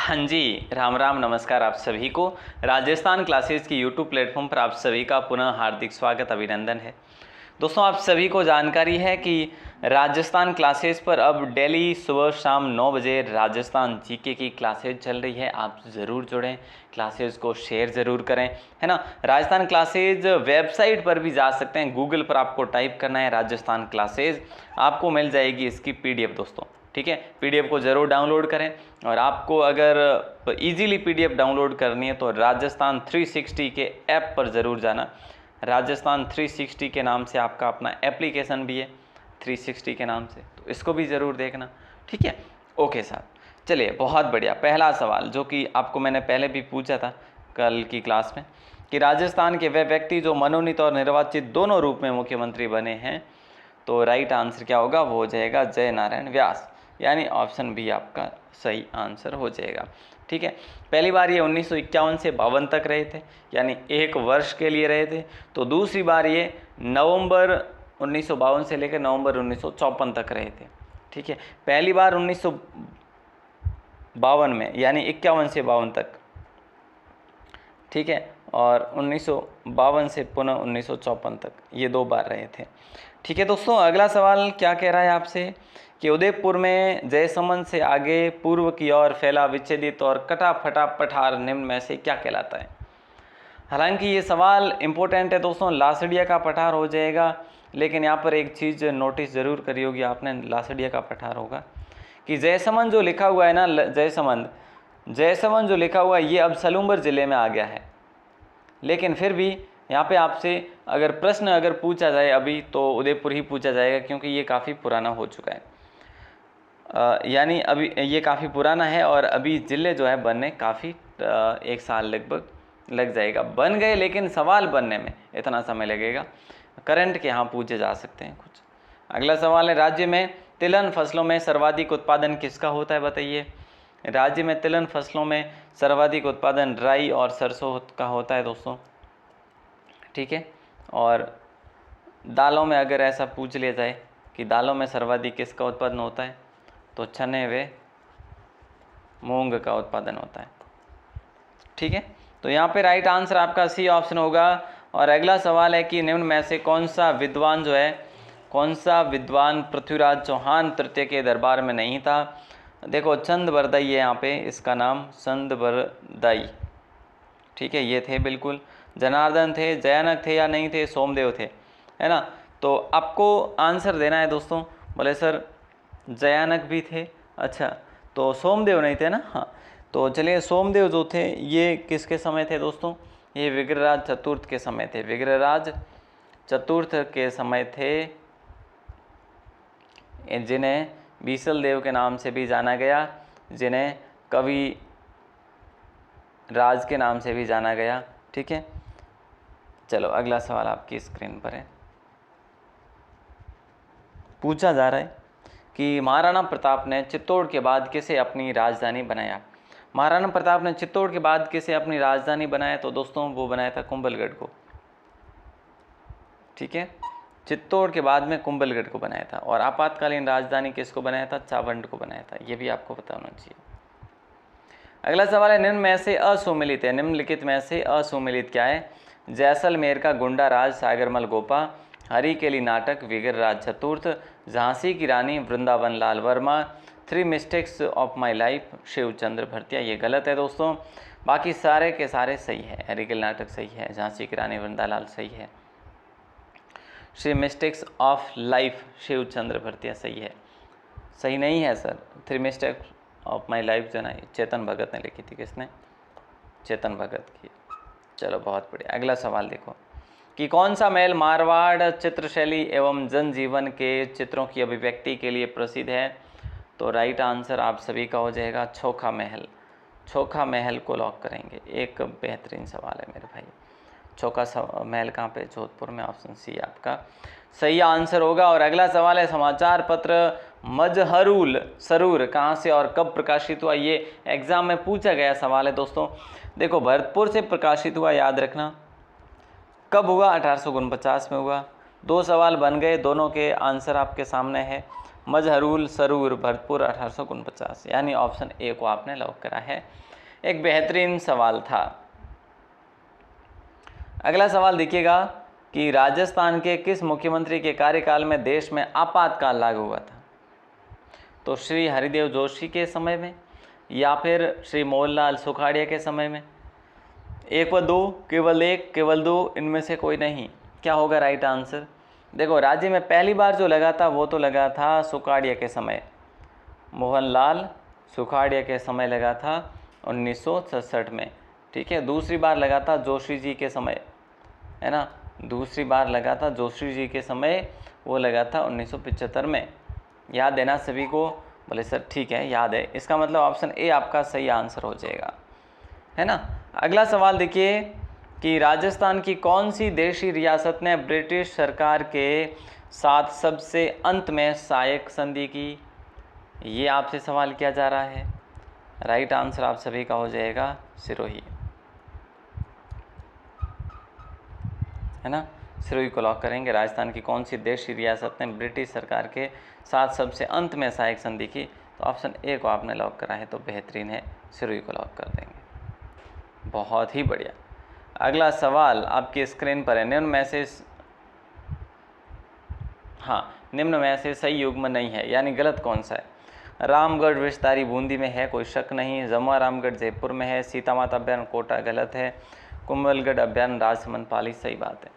हाँ जी, राम राम नमस्कार आप सभी को। राजस्थान क्लासेस की यूट्यूब प्लेटफॉर्म पर आप सभी का पुनः हार्दिक स्वागत अभिनंदन है। दोस्तों, आप सभी को जानकारी है कि राजस्थान क्लासेस पर अब डेली सुबह शाम 9 बजे राजस्थान जीके की क्लासेज चल रही है। आप ज़रूर जुड़ें, क्लासेज को शेयर ज़रूर करें, है ना। राजस्थान क्लासेज वेबसाइट पर भी जा सकते हैं, गूगल पर आपको टाइप करना है राजस्थान क्लासेज, आपको मिल जाएगी इसकी पीडीएफ दोस्तों। ठीक है, पीडीएफ को ज़रूर डाउनलोड करें। और आपको अगर इजीली पीडीएफ डाउनलोड करनी है तो राजस्थान 360 के ऐप पर ज़रूर जाना। राजस्थान 360 के नाम से आपका अपना एप्लीकेशन भी है, 360 के नाम से, तो इसको भी ज़रूर देखना। ठीक है, ओके साहब, चलिए बहुत बढ़िया। पहला सवाल जो कि आपको मैंने पहले भी पूछा था कल की क्लास में कि राजस्थान के वह व्यक्ति जो मनोनीत और निर्वाचित दोनों रूप में मुख्यमंत्री बने हैं, तो राइट आंसर क्या होगा, वो हो जाएगा जय नारायण व्यास, यानी ऑप्शन बी आपका सही आंसर हो जाएगा। ठीक है, पहली बार ये 1951 से 52 तक रहे थे, यानी एक वर्ष के लिए रहे थे। तो दूसरी बार ये नवंबर 1952 से लेकर नवंबर 1954 तक रहे थे। ठीक है, पहली बार 1952 में, यानी 51 से 52 तक। ठीक है, और 1952 से पुनः 1954 तक, ये 2 बार रहे थे। ठीक है दोस्तों, अगला सवाल क्या कह रहा है आपसे कि उदयपुर में जयसमंद से आगे पूर्व की ओर फैला विच्छेदित और कटा फटा पठार निम्न में से क्या कहलाता है। हालांकि ये सवाल इम्पोर्टेंट है दोस्तों, लासड़िया का पठार हो जाएगा, लेकिन यहाँ पर एक चीज़ नोटिस ज़रूर करी होगी आपने, लासड़िया का पठार होगा कि जयसमंद जो लिखा हुआ है ना, जयसमंद जो लिखा हुआ है ये अब सलूम्बर ज़िले में आ गया है। लेकिन फिर भी यहाँ पे आपसे अगर प्रश्न अगर पूछा जाए अभी, तो उदयपुर ही पूछा जाएगा, क्योंकि ये काफ़ी पुराना हो चुका है। यानी अभी ये काफ़ी पुराना है और अभी ज़िले जो है बनने काफ़ी 1 साल लगभग लग जाएगा। बन गए, लेकिन सवाल बनने में इतना समय लगेगा। करंट के यहाँ पूछे जा सकते हैं कुछ। अगला सवाल है, राज्य में तिलहन फसलों में सर्वाधिक उत्पादन किसका होता है, बताइए। राज्य में तिलहन फसलों में सर्वाधिक उत्पादन राई और सरसों का होता है दोस्तों। ठीक है, और दालों में अगर ऐसा पूछ लिया जाए कि दालों में सर्वाधिक किसका उत्पादन होता है, तो चने व मूंग का उत्पादन होता है। ठीक है, तो यहाँ पे राइट आंसर आपका सी ऑप्शन होगा। और अगला सवाल है कि निम्न में से कौन सा विद्वान पृथ्वीराज चौहान तृतीय के दरबार में नहीं था। देखो, चंद बरदाई है यहाँ पे, इसका नाम चंद बरदाई। ठीक है, ये थे बिल्कुल। जनार्दन थे, जयानक थे या नहीं थे, सोमदेव थे, है ना। तो आपको आंसर देना है दोस्तों। बोले सर जयानक भी थे, अच्छा तो सोमदेव नहीं थे ना। हाँ, तो चलिए, सोमदेव जो थे ये किसके समय थे दोस्तों, ये विग्रहराज चतुर्थ के समय थे। विग्रहराज चतुर्थ के समय थे, जिन्हें बीसल देव के नाम से भी जाना गया, जिन्हें कवि राज के नाम से भी जाना गया। ठीक है, चलो अगला सवाल आपकी स्क्रीन पर है। पूछा जा रहा है कि महाराणा प्रताप ने चित्तौड़ के बाद किसे अपनी राजधानी बनाया। महाराणा प्रताप ने चित्तौड़ के बाद किसे अपनी राजधानी बनाया, तो दोस्तों वो बनाया था कुंभलगढ़ को। ठीक है, चित्तौड़ के बाद में कुंभलगढ़ को बनाया था। और आपातकालीन राजधानी किसको बनाया था, चावंड को बनाया था। ये भी आपको पता होना चाहिए। अगला सवाल है, निम्न में से असुमिलित है, निम्नलिखित में से असुमिलित क्या है। जैसलमेर का गुंडा राज सागरमल गोपा, हरिकेली नाटक विग्रहराज चतुर्थ, झांसी की रानी Vrindavan Lal Verma, 3 mistakes of my life Shivchandra Bhartiya. ये गलत है दोस्तों, बाकी सारे के सारे सही है। हरिकेली नाटक सही है, झांसी की रानी वृंदालाल सही है, 3 mistakes of life Shivchandra Bhartiya सही है। सही नहीं है sir, 3 mistakes of my life जो ना चेतन भगत ने लिखी थी। किसने, चेतन भगत की। चलो बहुत बढ़िया। अगला सवाल देखो कि कौन सा महल मारवाड़ चित्रशैली एवं जनजीवन के चित्रों की अभिव्यक्ति के लिए प्रसिद्ध है, तो राइट आंसर आप सभी का हो जाएगा छोखा महल। छोखा महल को लॉक करेंगे। एक बेहतरीन सवाल है मेरे भाई। छोखा महल कहाँ पे, जोधपुर में, ऑप्शन सी आपका सही आंसर होगा। और अगला सवाल है, समाचार पत्र मजहरुल सरूर कहाँ से और कब प्रकाशित हुआ। ये एग्जाम में पूछा गया सवाल है दोस्तों। देखो, भरतपुर से प्रकाशित हुआ, याद रखना। कब हुआ, 1849 में हुआ। 2 सवाल बन गए, दोनों के आंसर आपके सामने है। मजहरुल सरूर भरतपुर 1849, यानी ऑप्शन ए को आपने लॉक करा है। एक बेहतरीन सवाल था। अगला सवाल देखिएगा कि राजस्थान के किस मुख्यमंत्री के कार्यकाल में देश में आपातकाल लागू हुआ था? तो श्री हरिदेव जोशी के समय में, या फिर श्री मोहनलाल सुखाड़िया के समय में? एक व दो, केवल एक, केवल दो, इनमें से कोई नहीं। क्या होगा राइट आंसर? देखो, राज्य में पहली बार जो लगा था वो तो लगा था सुखाड़िया के समय, मोहनलाल सुखाड़िया के समय लगा था 1967 में। ठीक है, दूसरी बार लगा था जोशी जी के समय, है ना, दूसरी बार लगा था जोशी जी के समय, वो लगा था 1975 में। याद है ना सभी को? बोले सर ठीक है याद है, इसका मतलब ऑप्शन ए आपका सही आंसर हो जाएगा, है ना। अगला सवाल देखिए कि राजस्थान की कौन सी देशी रियासत ने ब्रिटिश सरकार के साथ सबसे अंत में सहायक संधि की? ये आपसे सवाल किया जा रहा है। राइट आंसर आप सभी का हो जाएगा सिरोही, है ना। सिरोही को लॉक करेंगे। राजस्थान की कौन सी देशी रियासत ने ब्रिटिश सरकार के साथ सबसे अंत में सहायक संधि की? तो ऑप्शन ए को आपने लॉक करा है, तो बेहतरीन है, सिरोही को लॉक कर देंगे। बहुत ही बढ़िया। अगला सवाल आपकी स्क्रीन पर है। निम्न में से सही युग्म नहीं है, यानी गलत कौन सा है? रामगढ़ विस्तारी बूंदी में है, कोई शक नहीं। जमुआ रामगढ़ जयपुर में है। सीता माता अभ्यारण्य कोटा गलत है। कुंभलगढ़ अभ्यारण्य राजसमंद पाली सही बात है।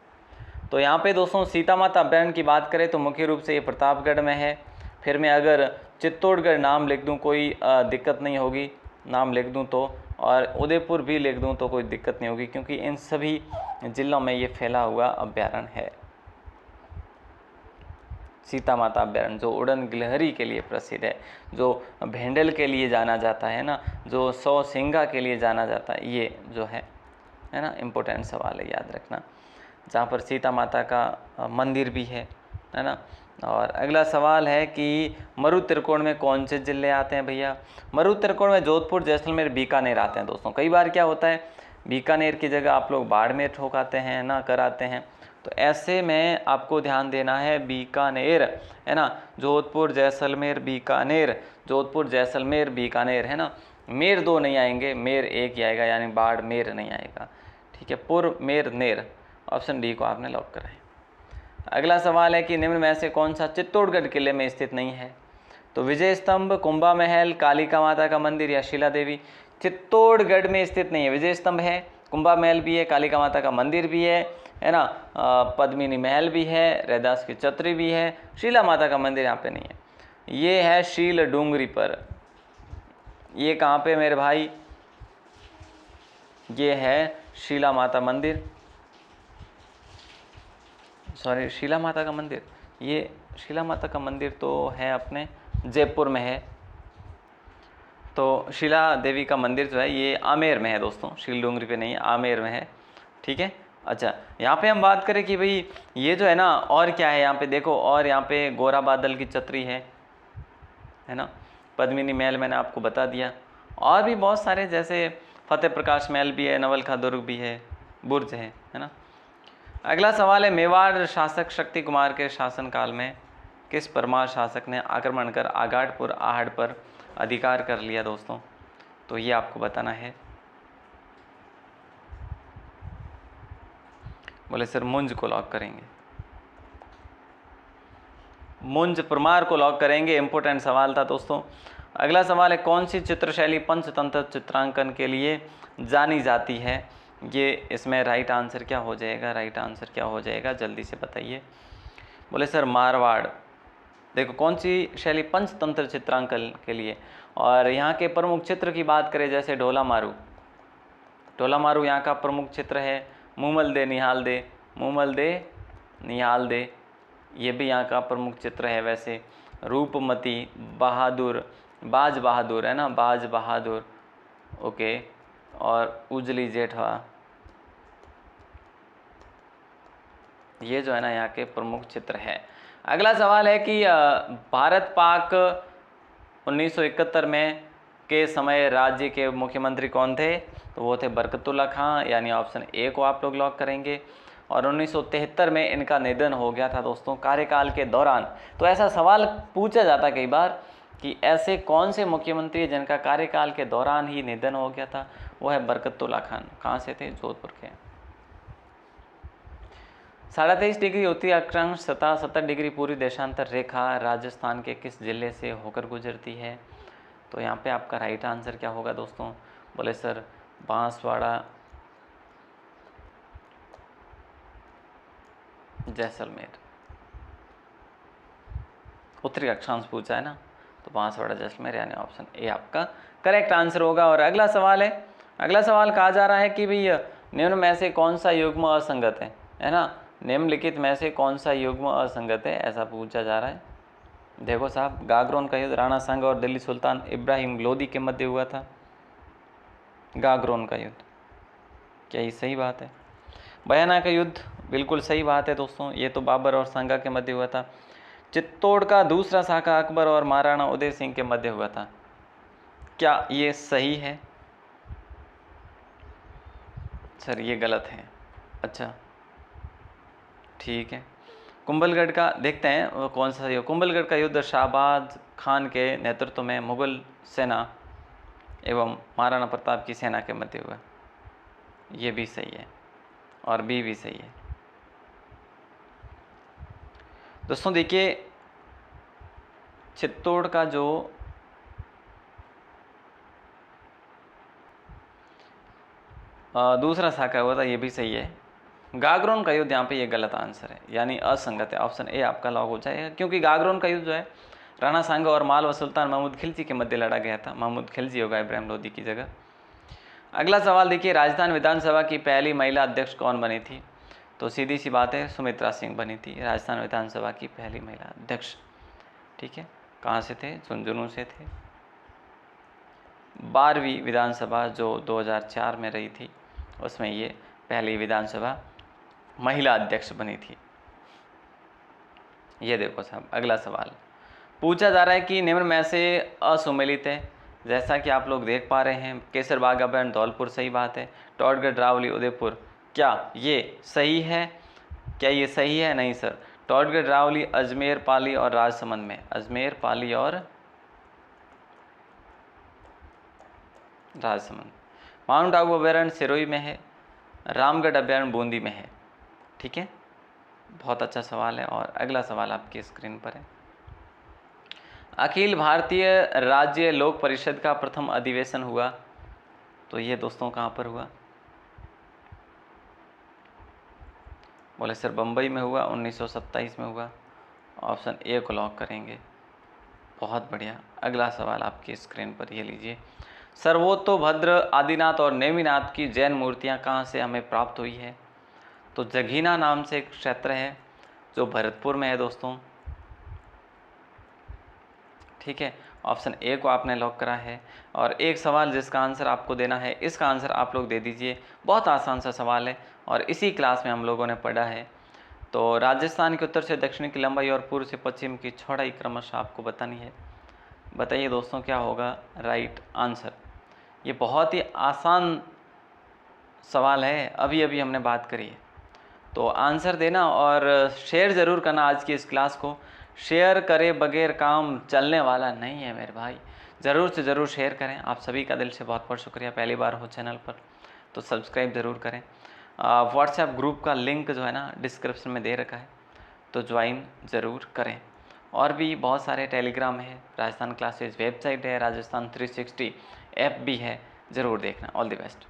तो यहाँ पे दोस्तों सीता माता अभ्यारण्य की बात करें तो मुख्य रूप से ये प्रतापगढ़ में है। फिर मैं अगर चित्तौड़गढ़ नाम लिख दूँ कोई दिक्कत नहीं होगी, नाम लिख दूँ तो, और उदयपुर भी लिख दूँ तो कोई दिक्कत नहीं होगी, क्योंकि इन सभी जिलों में ये फैला हुआ अभ्यारण्य है। सीता माता अभ्यारण्य जो उड़न गिलहरी के लिए प्रसिद्ध है, जो भेंडल के लिए जाना जाता है ना, जो 100 सिंगा के लिए जाना जाता है, ये जो है ना, इम्पोर्टेंट सवाल है, याद रखना। जहाँ पर सीता माता का मंदिर भी है ना। और अगला सवाल है कि मरु त्रिकोण में कौन से जिले आते हैं भैया? मरु त्रिकोण में जोधपुर, जैसलमेर, बीकानेर आते हैं दोस्तों। कई बार क्या होता है, बीकानेर की जगह आप लोग बाड़मेर ठोकाते हैं ना, कराते हैं, तो ऐसे में आपको ध्यान देना है बीकानेर, है ना। जोधपुर, जैसलमेर, बीकानेर, जोधपुर, जैसलमेर, बीकानेर, है ना। मेर दो नहीं आएंगे, मेर एक ही आएगा, यानी बाड़मेर नहीं आएगा। ठीक है, पुर, मेर, नेर, ऑप्शन डी को आपने लॉक करा है। अगला सवाल है कि निम्न में से कौन सा चित्तौड़गढ़ किले में स्थित नहीं है? तो विजय स्तंभ, कुंभा महल, कालिका माता का मंदिर या शिला देवी? चित्तौड़गढ़ में स्थित नहीं है। विजय स्तंभ है, कुंभा महल भी है, कालिका माता का मंदिर भी है ना, पद्मिनी महल भी है, रैदास की छतरी भी है, शिला माता का मंदिर यहाँ पे नहीं है। ये है शील डूंगरी पर। ये कहाँ पे मेरे भाई? ये है शिला माता मंदिर, सॉरी शिला माता का मंदिर। ये शिला माता का मंदिर तो है अपने जयपुर में है। तो शिला देवी का मंदिर जो है ये आमेर में है दोस्तों, शील डूंगरी पे नहीं है, आमेर में है। ठीक है, अच्छा यहाँ पे हम बात करें कि भाई ये जो है ना, और क्या है यहाँ पे देखो, और यहाँ पे गोरा बादल की छतरी है ना, पद्मिनी महल मैंने आपको बता दिया, और भी बहुत सारे जैसे फतेह प्रकाश महल भी है, नवलखा दुर्ग भी है, बुर्ज है ना। अगला सवाल है, मेवाड़ शासक शक्ति कुमार के शासनकाल में किस परमार शासक ने आक्रमण कर आगाड़पुर आहड़ पर अधिकार कर लिया दोस्तों? तो ये आपको बताना है। बोले सर मुंज को लॉक करेंगे, मुंज परमार को लॉक करेंगे। इंपॉर्टेंट सवाल था दोस्तों। अगला सवाल है, कौन सी चित्रशैली पंचतंत्र चित्रांकन के लिए जानी जाती है? ये इसमें राइट आंसर क्या हो जाएगा? राइट आंसर क्या हो जाएगा, जल्दी से बताइए। बोले सर मारवाड़। देखो कौन सी शैली पंचतंत्र चित्रांकन के लिए, और यहाँ के प्रमुख चित्र की बात करें जैसे ढोला मारू, ढोला मारू यहाँ का प्रमुख चित्र है। मूमल दे निहाल दे, मूमल दे निहाल दे, ये भी यहाँ का प्रमुख चित्र है। वैसे रूपमती, बहादुर, बाज बहादुर, है ना, बाज बहादुर, ओके, और उजली जेठवा, ये जो है ना यहाँ के प्रमुख चित्र है। अगला सवाल है कि भारत पाक 1971 में के समय राज्य के मुख्यमंत्री कौन थे? तो वो थे बरकतुल्ला खां, यानी ऑप्शन ए को आप लोग लॉक करेंगे। और 1973 में इनका निधन हो गया था दोस्तों कार्यकाल के दौरान। तो ऐसा सवाल पूछा जाता कई बार कि ऐसे कौन से मुख्यमंत्री जिनका कार्यकाल के दौरान ही निधन हो गया था, वो है बरकतुल्ला खान। कहाँ से थे? जोधपुर के। 23.5 डिग्री उत्तरी अक्षांश सतह 70 डिग्री पूरी देशांतर रेखा राजस्थान के किस जिले से होकर गुजरती है? तो यहाँ पे आपका राइट आंसर क्या होगा दोस्तों? बोले सर बांसवाड़ा, जैसलमेर। उत्तरी अक्षांश पूछा है ना, तो बांसवाड़ा जैसलमेर यानी ऑप्शन ए आपका करेक्ट आंसर होगा। और अगला सवाल है, अगला सवाल कहा जा रहा है कि भैया निम्न में से कौन सा युग्म असंगत है ना? निम्नलिखित में से कौन सा युग्म असंगत है, ऐसा पूछा जा रहा है। देखो साहब, गागरोन का युद्ध राणा सांगा और दिल्ली सुल्तान इब्राहिम लोदी के मध्य हुआ था। गागरोन का युद्ध, क्या ये सही बात है? बयाना का युद्ध, बिल्कुल सही बात है दोस्तों, ये तो बाबर और सांगा के मध्य हुआ था। चित्तौड़ का दूसरा साका अकबर और महाराणा उदय सिंह के मध्य हुआ था, क्या ये सही है? सर ये गलत है। अच्छा ठीक है। कुंभलगढ़ का देखते हैं वो कौन सा है। कुंभलगढ़ का युद्ध शाहबाज खान के नेतृत्व में मुगल सेना एवं महाराणा प्रताप की सेना के मध्य हुआ, ये भी सही है और बी भी सही है। दोस्तों देखिए, चित्तौड़ का जो दूसरा साका हुआ था ये भी सही है। गागरोन का युद्ध यहाँ पे ये गलत आंसर है, यानी असंगत है। ऑप्शन ए आपका लॉक हो जाएगा, क्योंकि गागरोन का युद्ध जो है राणा सांगा और मालवा सुल्तान महमूद खिलजी के मध्य लड़ा गया था। महमूद खिलजी होगा इब्राहिम लोदी की जगह। अगला सवाल देखिए, राजस्थान विधानसभा की पहली महिला अध्यक्ष कौन बनी थी? तो सीधी सी बात है, सुमित्रा सिंह बनी थी राजस्थान विधानसभा की पहली महिला अध्यक्ष। ठीक है, कहाँ से थे? झुंझुनू से थे। 12वीं विधानसभा जो 2004 में रही थी, उसमें ये पहली विधानसभा महिला अध्यक्ष बनी थी। ये देखो साहब, अगला सवाल पूछा जा रहा है कि निम्न में से असुमेलित है। जैसा कि आप लोग देख पा रहे हैं, केसरबाग अभ्यारण्य धौलपुर सही बात है, टॉडगढ़ रावली उदयपुर, क्या ये सही है? क्या ये सही है? नहीं सर, टॉडगढ़ रावली अजमेर, पाली और राजसमंद में, अजमेर, पाली और राजसमंद। माउंट आबू अभ्यारण्य सिरोही में है, रामगढ़ अभ्यारण्य बूंदी में है। ठीक है, बहुत अच्छा सवाल है। और अगला सवाल आपकी स्क्रीन पर है, अखिल भारतीय राज्य लोक परिषद का प्रथम अधिवेशन हुआ, तो ये दोस्तों कहाँ पर हुआ? बोले सर बम्बई में हुआ, 1927 में हुआ। ऑप्शन ए को लॉक करेंगे। बहुत बढ़िया। अगला सवाल आपकी स्क्रीन पर ये लीजिए, सर्वोत्तभद्र, आदिनाथ और नेमिनाथ की जैन मूर्तियाँ कहाँ से हमें प्राप्त हुई है? तो जगीना नाम से एक क्षेत्र है जो भरतपुर में है दोस्तों। ठीक है, ऑप्शन ए को आपने लॉक करा है। और एक सवाल जिसका आंसर आपको देना है, इसका आंसर आप लोग दे दीजिए। बहुत आसान सा सवाल है और इसी क्लास में हम लोगों ने पढ़ा है। तो राजस्थान के उत्तर से दक्षिण की लंबाई और पूर्व से पश्चिम की चौड़ाई क्रमशः आपको बतानी है। बताइए दोस्तों क्या होगा राइट आंसर? ये बहुत ही आसान सवाल है, अभी अभी हमने बात करी है। तो आंसर देना और शेयर ज़रूर करना। आज की इस क्लास को शेयर करे बगैर काम चलने वाला नहीं है मेरे भाई, ज़रूर से ज़रूर शेयर करें। आप सभी का दिल से बहुत बहुत शुक्रिया। पहली बार हो चैनल पर तो सब्सक्राइब ज़रूर करें। व्हाट्सएप ग्रुप का लिंक जो है ना डिस्क्रिप्शन में दे रखा है, तो ज्वाइन ज़रूर करें। और भी बहुत सारे टेलीग्राम है, राजस्थान क्लासेज वेबसाइट है, राजस्थान 360 ऐप भी है, ज़रूर देखना। All the best.